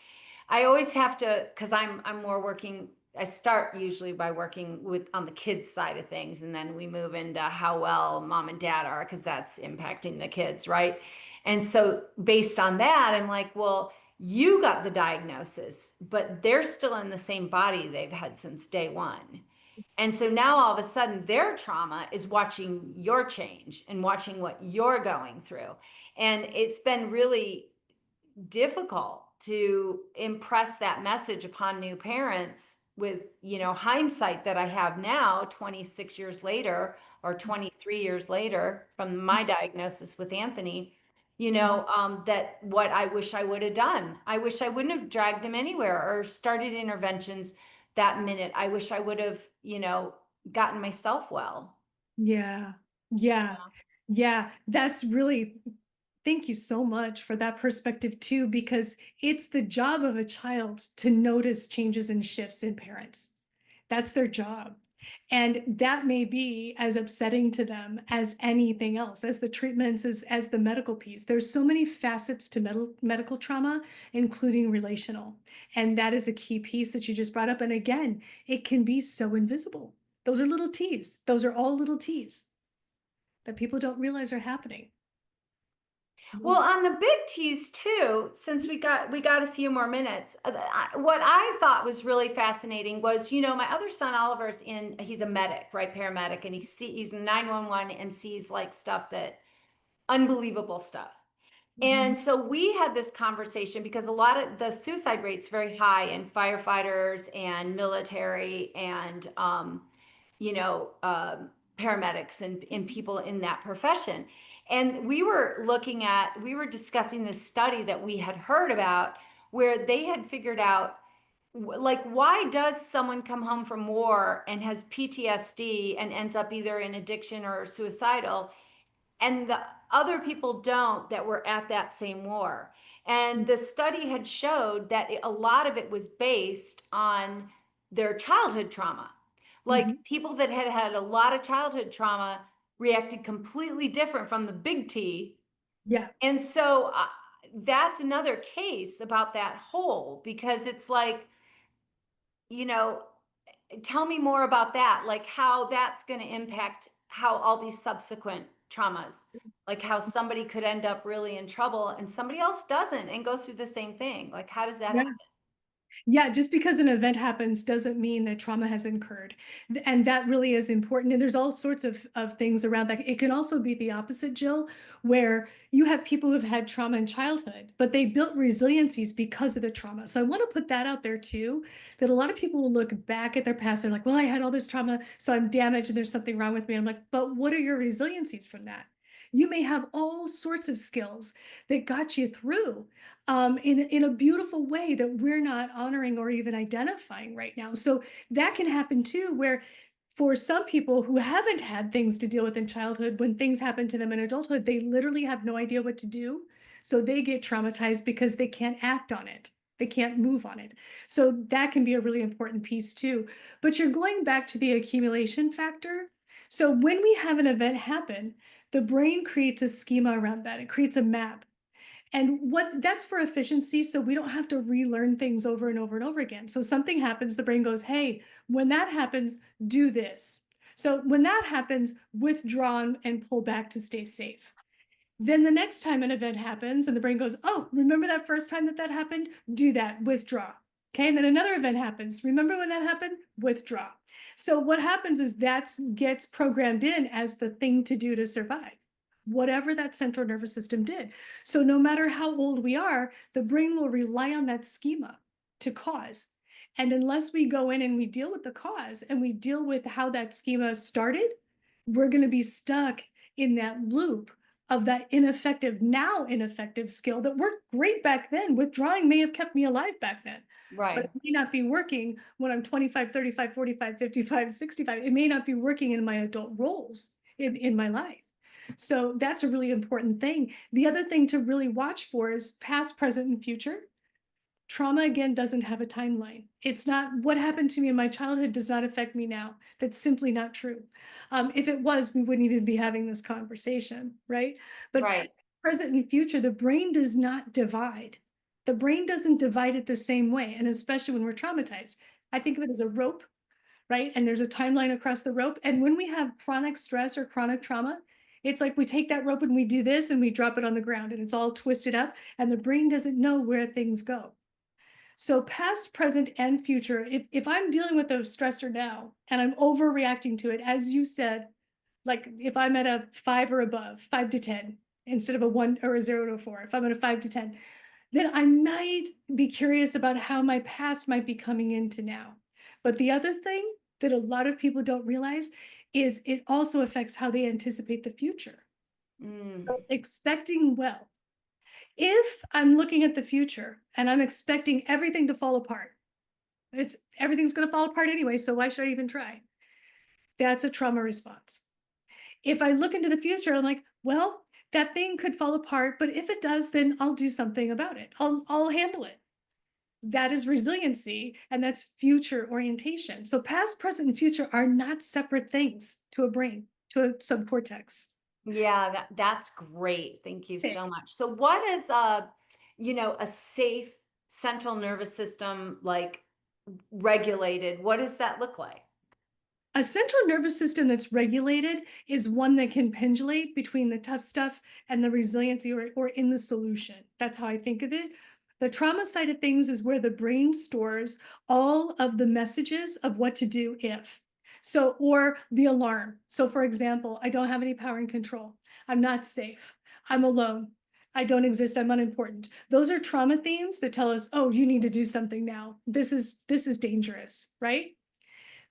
I always have to, because I'm more working. I start usually by working with on the kids side of things, and then we move into how well mom and dad are, because that's impacting the kids, right? And so based on that, I'm like, well, you got the diagnosis, but they're still in the same body they've had since day one. And so now all of a sudden their trauma is watching your change and watching what you're going through. And it's been really difficult to impress that message upon new parents with, hindsight that I have now 26 years later or 23 years later from my diagnosis with Anthony, that what I wish I would have done. I wish I wouldn't have dragged him anywhere or started interventions that minute. I wish I would have, gotten myself well. yeah, yeah, yeah. That's really, thank you so much for that perspective too, because it's the job of a child to notice changes and shifts in parents. That's their job. And that may be as upsetting to them as anything else, as the treatments, as the medical piece. There's so many facets to medical trauma, including relational. And that is a key piece that you just brought up. And again, it can be so invisible. Those are little T's. Those are all little T's that people don't realize are happening. Well, on the big T's too, since we got a few more minutes, what I thought was really fascinating was, my other son Oliver's he's a medic, right, paramedic, and he's 911 and sees like stuff that unbelievable stuff. Mhm. And so we had this conversation because a lot of the suicide rate's very high in firefighters and military and you know, paramedics and people in that profession. And we were discussing this study that we had heard about where they had figured out like why does someone come home from war and has PTSD and ends up either in addiction or suicidal, and the other people don't that were at that same war. And the study had showed that a lot of it was based on their childhood trauma. Like Mhm. people that had had a lot of childhood trauma reacted completely different from the big T. Yeah. And so that's another case about that whole, because it's like, you know, tell me more about that, like how that's going to impact how all these subsequent traumas, like how somebody could end up really in trouble and somebody else doesn't and goes through the same thing. Like, how does that Yeah. happen? Yeah, just because an event happens doesn't mean that trauma has incurred. And that really is important. And there's all sorts of things around that. It can also be the opposite, Jill, where you have people who've had trauma in childhood, but they built resiliencies because of the trauma. So I want to put that out there too, that a lot of people will look back at their past. They're like, well, I had all this trauma, so I'm damaged and there's something wrong with me. I'm like, but what are your resiliencies from that? You may have all sorts of skills that got you through in a beautiful way that we're not honoring or even identifying right now. So that can happen too, where for some people who haven't had things to deal with in childhood, when things happen to them in adulthood, they literally have no idea what to do. So they get traumatized because they can't act on it. They can't move on it. So that can be a really important piece too. But you're going back to the accumulation factor. So when we have an event happen, the brain creates a schema around that. It creates a map. And what that's for efficiency, so we don't have to relearn things over and over and over again. So something happens, the brain goes, hey, when that happens, do this. So when that happens, withdraw and pull back to stay safe. Then the next time an event happens and the brain goes, oh, remember that first time that that happened? Do that, withdraw. Okay, and then another event happens. Remember when that happened? Withdraw. So what happens is that gets programmed in as the thing to do to survive, whatever that central nervous system did. So no matter how old we are, the brain will rely on that schema to cause. And unless we go in and we deal with the cause and we deal with how that schema started, we're going to be stuck in that loop of that now ineffective skill that worked great back then. Withdrawing may have kept me alive back then, but Right. it may not be working when I'm 25, 35, 45, 55, 65. It may not be working in my adult roles in my life. So that's a really important thing. The other thing to really watch for is past, present, and future. Trauma, again, doesn't have a timeline. It's not what happened to me in my childhood does not affect me now. That's simply not true. If it was, we wouldn't even be having this conversation, right? But Right. present and future, the brain does not divide. The brain doesn't divide it the same way. And especially when we're traumatized, I think of it as a rope, right? And there's a timeline across the rope. And when we have chronic stress or chronic trauma, it's like we take that rope and we do this and we drop it on the ground and it's all twisted up and the brain doesn't know where things go. So past, present, and future, if I'm dealing with a stressor now and I'm overreacting to it, as you said, like if I'm at a 5 or above, 5 to 10, instead of a 1 or a 0 to 4, if I'm at a 5 to 10, then I might be curious about how my past might be coming into now. But the other thing that a lot of people don't realize is it also affects how they anticipate the future. Mm. So expecting well. If I'm looking at the future and I'm expecting everything to fall apart, everything's going to fall apart anyway, so why should I even try? That's a trauma response. If I look into the future, I'm like, well, that thing could fall apart, but if it does, then I'll do something about it. I'll handle it. That is resiliency, and that's future orientation. So past, present, and future are not separate things to a brain, to a subcortex. Yeah, that's great. Thank you Okay. so much. So what is a safe central nervous system like regulated? What does that look like? A central nervous system that's regulated is one that can pendulate between the tough stuff and the resiliency or in the solution. That's how I think of it. The trauma side of things is where the brain stores all of the messages of what to do if. So, or the alarm. So, for example, I don't have any power and control. I'm not safe. I'm alone. I don't exist. I'm unimportant. Those are trauma themes that tell us, oh, you need to do something now. This is dangerous, right?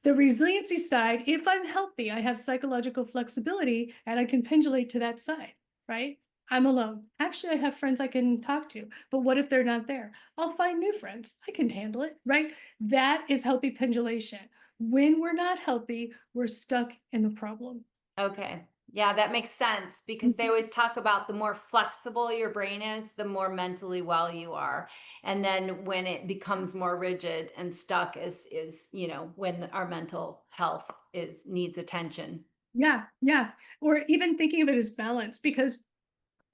The resiliency side, if I'm healthy, I have psychological flexibility and I can pendulate to that side, right? I'm alone. Actually, I have friends I can talk to, but what if they're not there? I'll find new friends. I can handle it, right? That is healthy pendulation. When we're not healthy, we're stuck in the problem. Okay. Yeah, that makes sense because they always talk about the more flexible your brain is, the more mentally well you are. And then when it becomes more rigid and stuck is when our mental health is needs attention. Yeah, yeah. Or even thinking of it as balance, because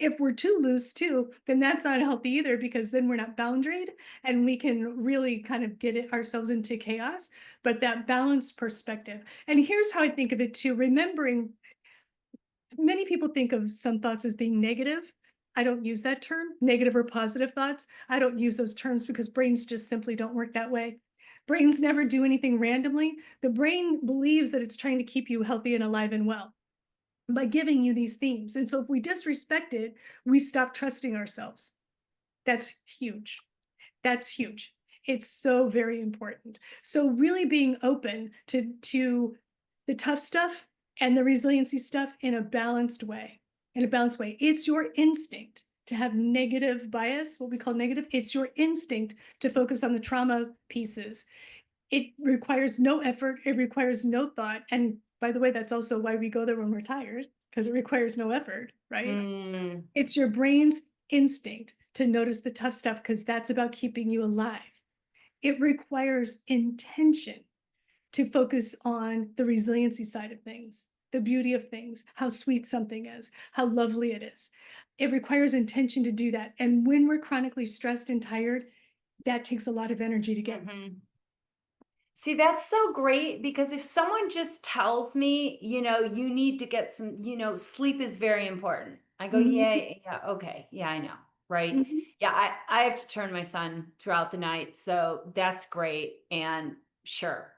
If we're too loose too, then that's not healthy either because then we're not boundaried and we can really kind of get it ourselves into chaos. But that balanced perspective. And here's how I think of it too, remembering many people think of some thoughts as being negative. I don't use that term, negative or positive thoughts. I don't use those terms because brains just simply don't work that way. Brains never do anything randomly. The brain believes that it's trying to keep you healthy and alive and well by giving you these themes. And so if we disrespect it, we stop trusting ourselves. That's huge. That's huge. It's so very important. So really being open to the tough stuff and the resiliency stuff in a balanced way. In a balanced way. It's your instinct to have negative bias, what we call negative. It's your instinct to focus on the trauma pieces. It requires no effort, it requires no thought. And by the way, that's also why we go there when we're tired, because it requires no effort, right? Mm, It's your brain's instinct to notice the tough stuff because that's about keeping you alive. It requires intention to focus on the resiliency side of things, the beauty of things, how sweet something is, how lovely it is. It requires intention to do that. And when we're chronically stressed and tired, that takes a lot of energy to get. mhm. See, that's so great because if someone just tells me, you need to get some, sleep is very important. I go, yeah, Mhm, yeah, okay. Yeah, I know. Right. mhm. Yeah, I have to turn my son throughout the night. So that's great. And sure.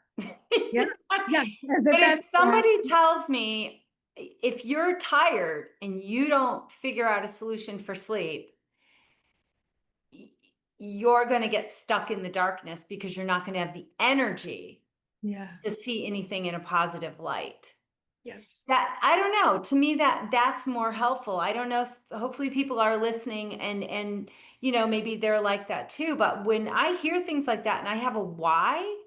Yeah, yeah, as But if if that's somebody tells me if you're tired and you don't figure out a solution for sleep, y- you're going to get stuck in the darkness because you're not going to have the energy yeah, to see anything in a positive light. yes. That I don't know. To me, that's more helpful. I don't know if hopefully people are listening and maybe they're like that too. But when I hear things like that and I have a why,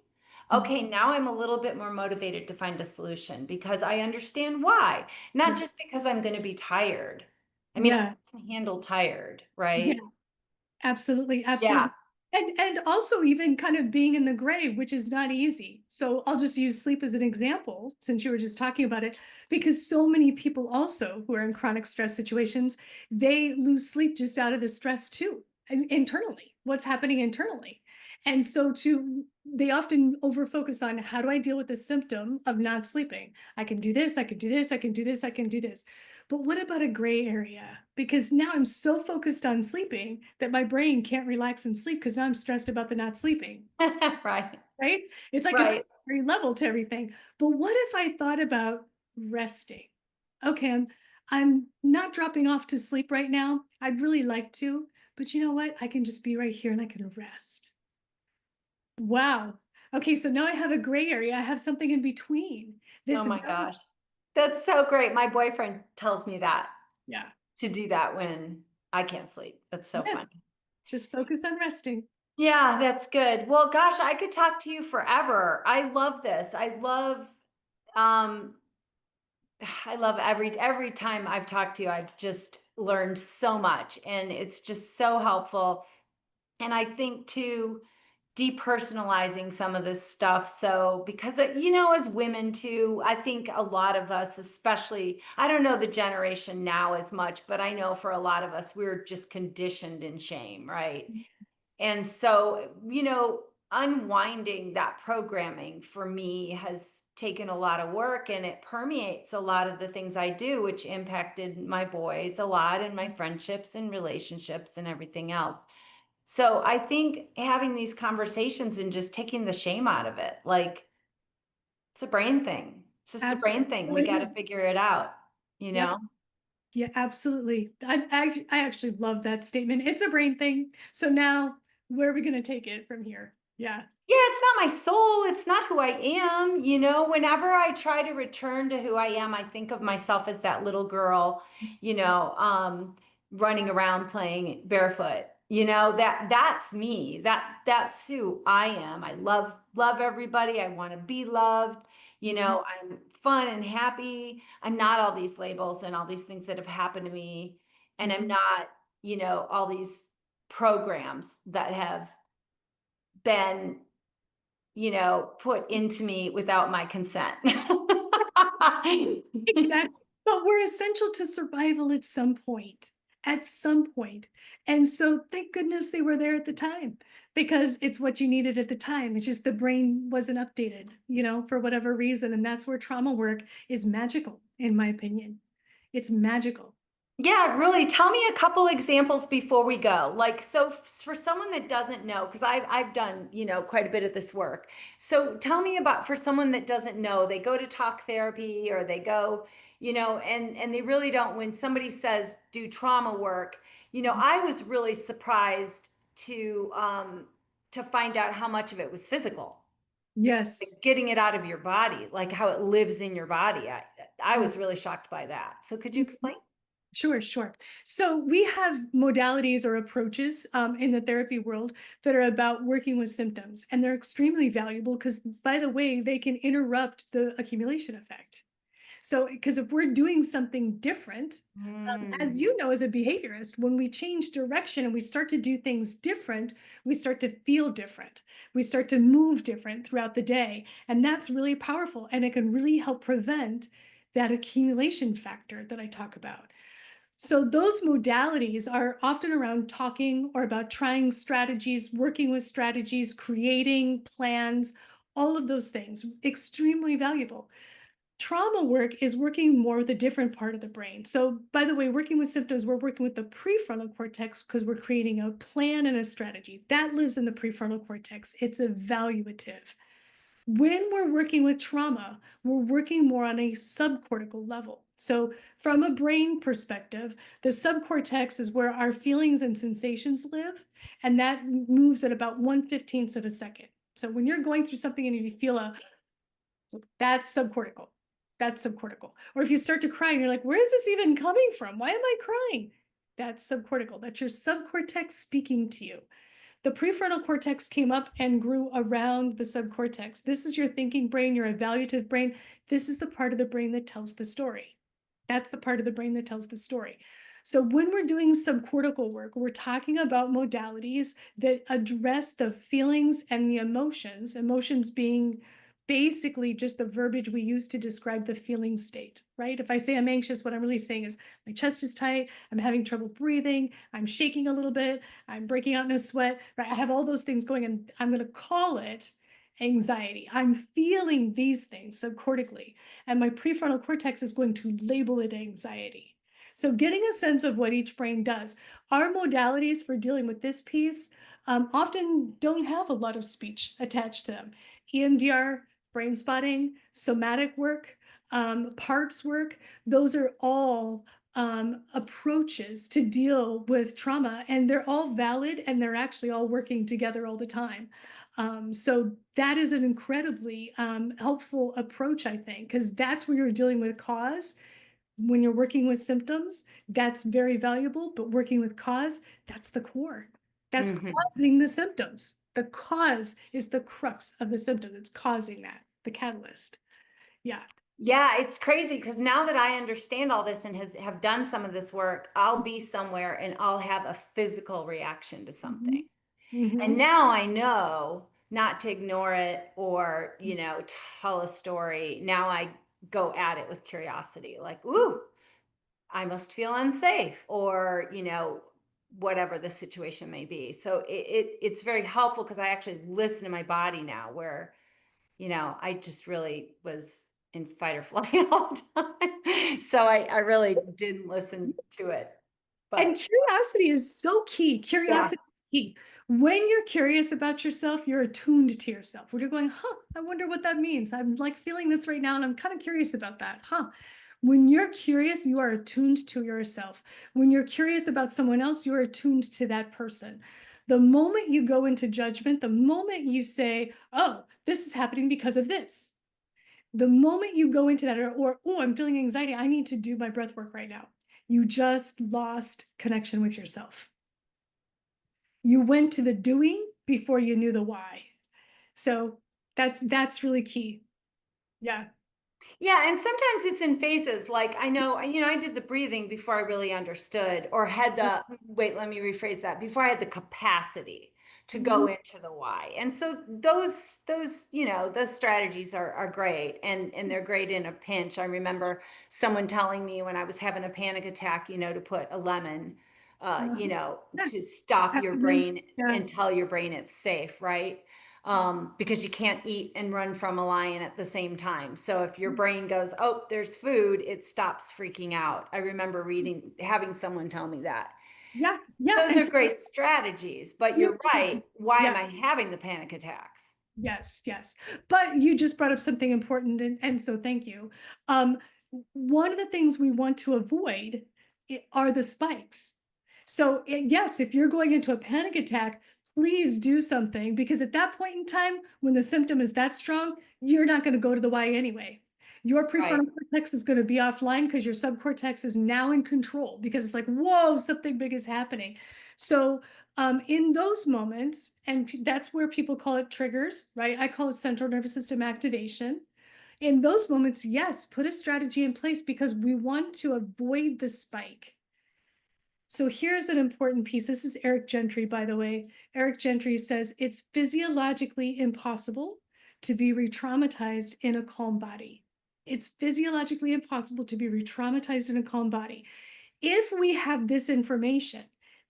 Mhm. okay, now I'm a little bit more motivated to find a solution because I understand why. Not Yeah, just because I'm going to be tired. I mean, yeah, I can handle tired, yeah. right? Absolutely, Yeah. absolutely. And also even kind of being in the gray, which is not easy. So I'll just use sleep as an example, since you were just talking about it, because so many people also who are in chronic stress situations, they lose sleep just out of the stress too, and internally, what's happening internally. And so they often over focus on how do I deal with the symptom of not sleeping? I can do this, I can do this, I can do this, I can do this. But what about a gray area? Because now I'm so focused on sleeping that my brain can't relax and sleep because now I'm stressed about the not sleeping, Right. right? It's like a Right. secondary level to everything. But what if I thought about resting? Okay, I'm not dropping off to sleep right now. I'd really like to, but you know what? I can just be right here and I can rest. Wow. Okay, so now I have a gray area. I have something in between Oh that's my very, gosh. That's so great. My boyfriend tells me that yeah, to do that when I can't sleep. That's so yes. funny. Just focus on resting. Yeah, that's good. Well, gosh, I could talk to you forever. I love this. Um I love every time I've talked to you, I've just learned so much and it's just so helpful. And I think too depersonalizing some of this stuff. So, because, as women too, I think a lot of us, especially, I don't know the generation now as much, but I know for a lot of us, we're just conditioned in shame, right? And so, unwinding that programming for me has taken a lot of work and it permeates a lot of the things I do, which impacted my boys a lot and my friendships and relationships and everything else. So I think having these conversations and just taking the shame out of it, like it's a brain thing. It's just a Absolutely. brain thing. Well, We it got to is. figure it out, you Yep. know? Yeah, absolutely. I actually love that statement. It's a brain thing. So now where are we going to take it from here? Yeah. Yeah, it's not my soul. It's not who I am. Whenever I try to return to who I am, I think of myself as that little girl, running around playing barefoot. That's me. That's who I am. I love everybody. I want to be loved. Mhm, I'm fun and happy. I'm not all these labels and all these things that have happened to me. And I'm mhm. not, all these programs that have been put into me without my consent. Exactly. But we're essential to survival at some point. at some point. And so thank goodness they were there at the time, because it's what you needed at the time. It's just the brain wasn't updated, for whatever reason. And that's where trauma work is magical, in my opinion. It's magical. Yeah, really. Tell me a couple examples before we go. Like, so for someone that doesn't know, because I've done, quite a bit of this work. So tell me about for someone that doesn't know, they go to talk therapy or they go, and they really don't, when somebody says do trauma work, I was really surprised to find out how much of it was physical, Yes. getting it out of your body, like how it lives in your body. I was really shocked by that. So could you explain? Sure, sure. So we have modalities or approaches in the therapy world that are about working with symptoms, and they're extremely valuable because, by the way, they can interrupt the accumulation effect. So, because if we're doing something different, as Mm. you know, as a behaviorist, when we change direction and we start to do things different, we start to feel different. We start to move different throughout the day. And that's really powerful. And it can really help prevent that accumulation factor that I talk about. So those modalities are often around talking or about trying strategies, working with strategies, creating plans, all of those things, extremely valuable. Trauma work is working more with a different part of the brain. So, by the way, working with symptoms, we're working with the prefrontal cortex because we're creating a plan and a strategy. That lives in the prefrontal cortex. It's evaluative. When we're working with trauma, we're working more on a subcortical level. So, from a brain perspective, the subcortex is where our feelings and sensations live, and that moves at about 1/15th of a second. So, when you're going through something and you feel that's subcortical. That's subcortical. Or if you start to cry and you're like, where is this even coming from? Why am I crying? That's subcortical. That's your subcortex speaking to you. The prefrontal cortex came up and grew around the subcortex. This is your thinking brain, your evaluative brain. This is the part of the brain that tells the story. That's the part of the brain that tells the story. So when we're doing subcortical work, we're talking about modalities that address the feelings and the emotions, emotions being basically just the verbiage we use to describe the feeling state, right? If I say I'm anxious, what I'm really saying is my chest is tight, I'm having trouble breathing, I'm shaking a little bit, I'm breaking out in a sweat, right? I have all those things going, and I'm going to call it anxiety. I'm feeling these things subcortically, and my prefrontal cortex is going to label it anxiety. So, getting a sense of what each brain does. Our modalities for dealing with this piece often don't have a lot of speech attached to them. EMDR, brain spotting, somatic work, parts work, those are all approaches to deal with trauma, and they're all valid and they're actually all working together all the time. So that is an incredibly helpful approach, I think, because that's where you're dealing with cause. When you're working with symptoms, that's very valuable, but working with cause, that's the core. That's Mhm. causing the symptoms. The cause is the crux of the symptom. It's causing that, the catalyst. Yeah. Yeah, it's crazy because now that I understand all this and have done some of this work, I'll be somewhere and I'll have a physical reaction to something. Mhm. And Mhm. now I know not to ignore it or, tell a story. Now I go at it with curiosity, like, ooh, I must feel unsafe, or, whatever the situation may be. So it's very helpful because I actually listen to my body now, where I just really was in fight or flight all the time. So I really didn't listen to it. And But curiosity is so key. yeah. Curiosity is key. When you're curious about yourself, you're attuned to yourself. When you're going, huh, I wonder what that means. I'm like feeling this right now, and I'm kind of curious about that. Huh. When you're curious, you are attuned to yourself. When you're curious about someone else, you're attuned to that person. The moment you go into judgment, the moment you say, oh, this is happening because of this, the moment you go into that, or oh, I'm feeling anxiety, I need to do my breath work right now, you just lost connection with yourself. You went to the doing before you knew the why. So that's really key. Yeah. Yeah, and sometimes it's in phases. Like I know, I did the breathing before I really understood or had the, wait, let me rephrase that, before I had the capacity to go Mhm. into the why. And so those strategies are great, and they're great in a pinch. I remember someone telling me when I was having a panic attack, to put a lemon Uh-huh. to Yes. stop your Peppermint. brain Yeah. and tell your brain it's safe, right? Because you can't eat and run from a lion at the same time. So if your brain goes, oh, there's food, it stops freaking out. I remember having someone tell me that. Yeah. Yeah. Those And are great strategies, but you're you're right. Why am yeah. I having the panic attacks? Yes, yes. But you just brought up something important, and so thank you. Um, One of the things we want to avoid are the spikes. So, yes, if you're going into a panic attack, please do something because at that point in time, when the symptom is that strong, you're not going to go to the Y anyway. Your Right. prefrontal cortex is going to be offline because your subcortex is now in control because it's like, whoa, something big is happening. So, in those moments, and that's where people call it triggers, right? I call it central nervous system activation. In those moments, yes, put a strategy in place because we want to avoid the spike. So here's an important piece. This is Eric Gentry, by the way. Eric Gentry says it's physiologically impossible to be re-traumatized in a calm body. It's physiologically impossible to be re-traumatized in a calm body. If we have this information,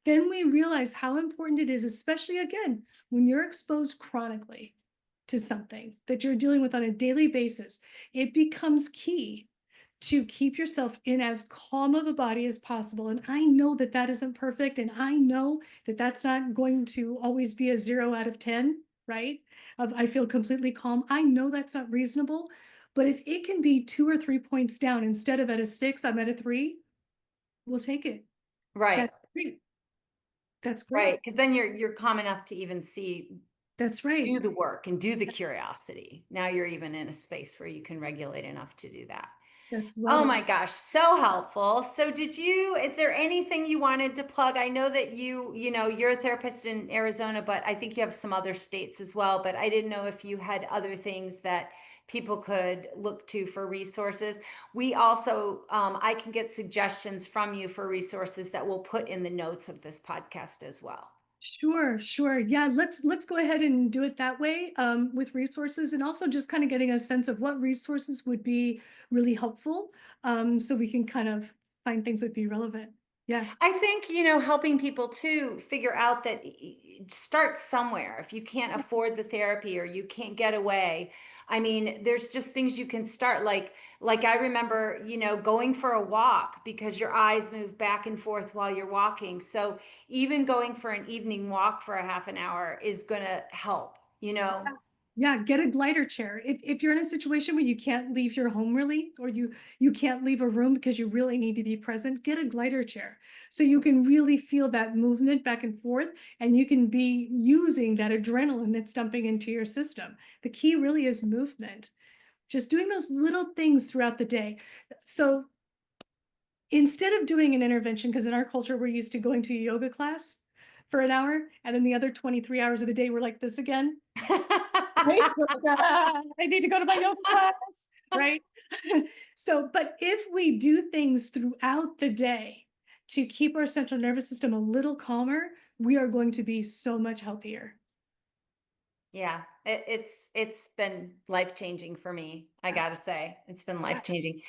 then we realize how important it is, especially again, when you're exposed chronically to something that you're dealing with on a daily basis, it becomes key to keep yourself in as calm of a body as possible. And I know that that isn't perfect. And I know that that's not going to always be a 0 out of 10, right? Of I feel completely calm. I know that's not reasonable. But if it can be 2 or 3 points down instead of at a 6, I'm at a 3, we'll take it. Right. That's great. That's Right. great. Because then you're calm enough to even That's right. do the work and do the curiosity. Now you're even in a space where you can regulate enough to do that. That's Oh right. my gosh, so helpful. So is there anything you wanted to plug? I know that you're a therapist in Arizona, but I think you have some other states as well, but I didn't know if you had other things that people could look to for resources. We also, I can get suggestions from you for resources that we'll put in the notes of this podcast as well. Sure, sure. Yeah, let's go ahead and do it that way, with resources and also just kind of getting a sense of what resources would be really helpful, so we can kind of find things that be relevant. Yeah. I think, helping people to figure out that start somewhere. If you can't afford the therapy or you can't get away, I mean, there's just things you can start like I remember, going for a walk because your eyes move back and forth while you're walking. So even going for an evening walk for a half an hour is going to help. Yeah, get a glider chair. If you're in a situation where you can't leave your home really, or you can't leave a room because you really need to be present, get a glider chair so you can really feel that movement back and forth, and you can be using that adrenaline that's dumping into your system. The key really is movement. Just doing those little things throughout the day. So instead of doing an intervention, because in our culture we're used to going to a yoga class for an hour, and then the other 23 hours of the day we're like this again, right? I need to go to my yoga class, right? So, but if we do things throughout the day to keep our central nervous system a little calmer, we are going to be so much healthier. Yeah, it's been life-changing for me. I Yeah, gotta say, it's been yeah, life-changing.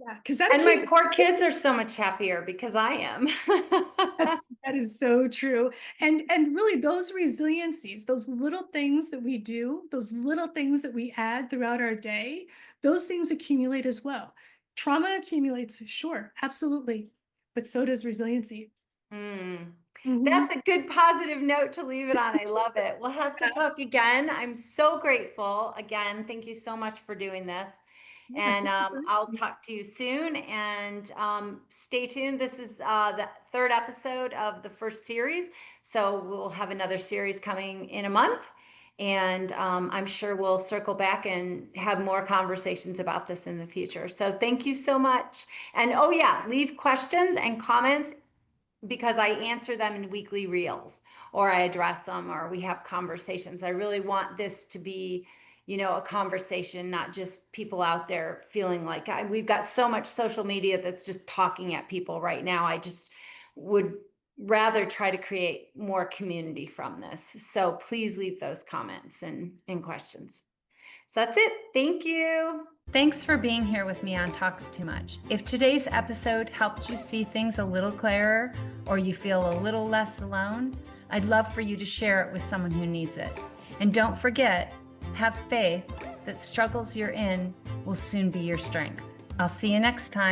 yeah. Because that'll And my keep poor kids are so much happier because I am. that is so true. And really those resiliencies, those little things that we do, those little things that we add throughout our day, those things accumulate as well. Trauma accumulates, sure, absolutely. But so does resiliency. Mm. Mhm. That's a good positive note to leave it on. I love it. We'll have to Yeah, talk again. I'm so grateful. Again, thank you so much for doing this. yeah, And thank you for I'll having me. talk to you soon. And stay tuned. This is the third episode of the first series. So we'll have another series coming in a month. And I'm sure we'll circle back and have more conversations about this in the future. So thank you so much. And oh, yeah, leave questions and comments because I answer them in weekly reels or I address them or we have conversations. I really want this to be, a conversation, not just people out there feeling like we've got so much social media that's just talking at people right now. I just would rather try to create more community from this. So please leave those comments and questions. that's it. Thank you. Thanks for being here with me on Talks Too Much. If today's episode helped you see things a little clearer or you feel a little less alone, I'd love for you to share it with someone who needs it. And don't forget, have faith that struggles you're in will soon be your strength. I'll see you next time.